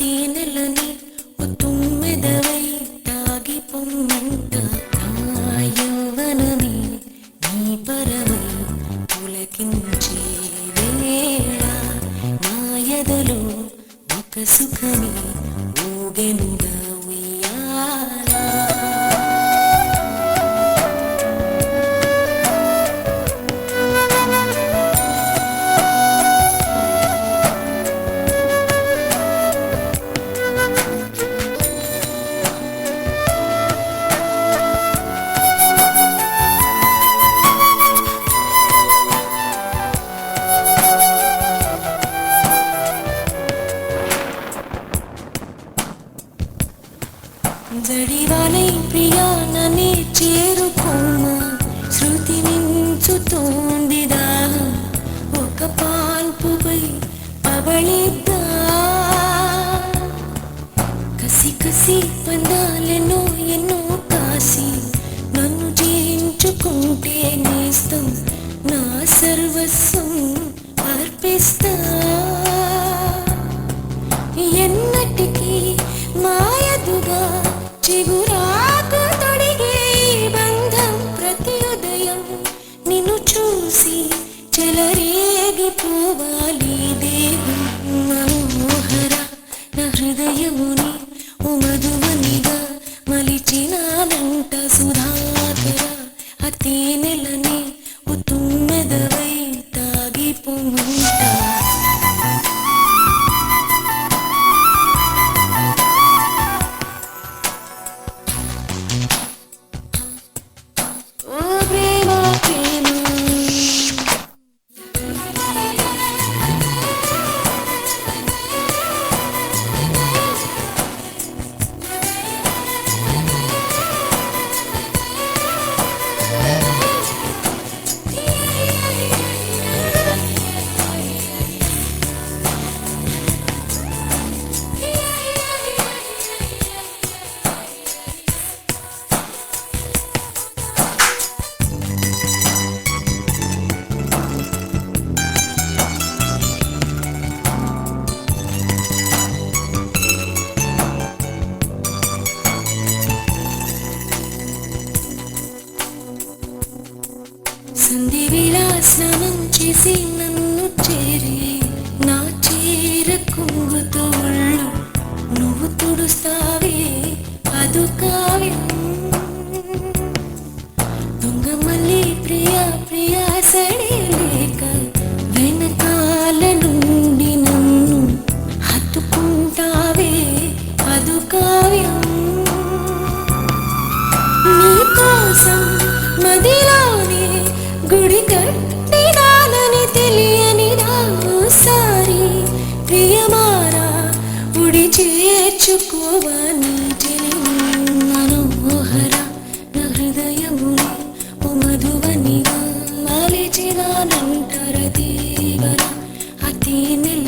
తేనెలని తుమ్మెదవై తాగి పొమ్మంట నా యౌవనమే నీ పరమై పులకించే వేళ నా ఎదలో ఒక సుఖమే ఊగెనుగా ఉయ్యాల. జడివానై ప్రియా నన్నే చేరుకోమా, శృతి మించుతోంది దాహం, ఒక పాల్పుపై పవళిద్దా. కసి కసి పందాలెన్నో ఎన్నో కాసి నన్ను జయించుకుంటే నేస్తం, నా సర్వస్వం అర్పిస్తా. ఎన్నటికీ మాయదుగా చిగురాకు తొడిగే బంధం, ప్రతి ఉదయం నిన్ను చూసి చెలరేగిపోవాలి దేహం. మనోహర నా హృదయముని ఓ మధువనిగా మలిచినానంట సుధాకర, ఆ తేనెలని ఓ తుమ్మెదవై తాగిపోమంట. సంధివేళ స్నానం చేసి నన్ను చేరి నా చీర కుంగుతో ఒళ్ళు నువ్వు తుడుస్తావే అదు కావ్యం. దొంగ మళ్ళీ ప్రియా ప్రియా సడేలేక వెనకాల నుండి నన్ను హత్తుకుంటావే అదు కావ్యం. నీ కోసం మదిలోనే గుడి కట్టినానని తెలియని నాసారి ప్రియమారా ఉడి చేర్చుకోవా నీ చెలిని. మనోహర నా హృదయముని ఓ మధువనిగా మలిచినానంటర తీవర, ఆ తేనెల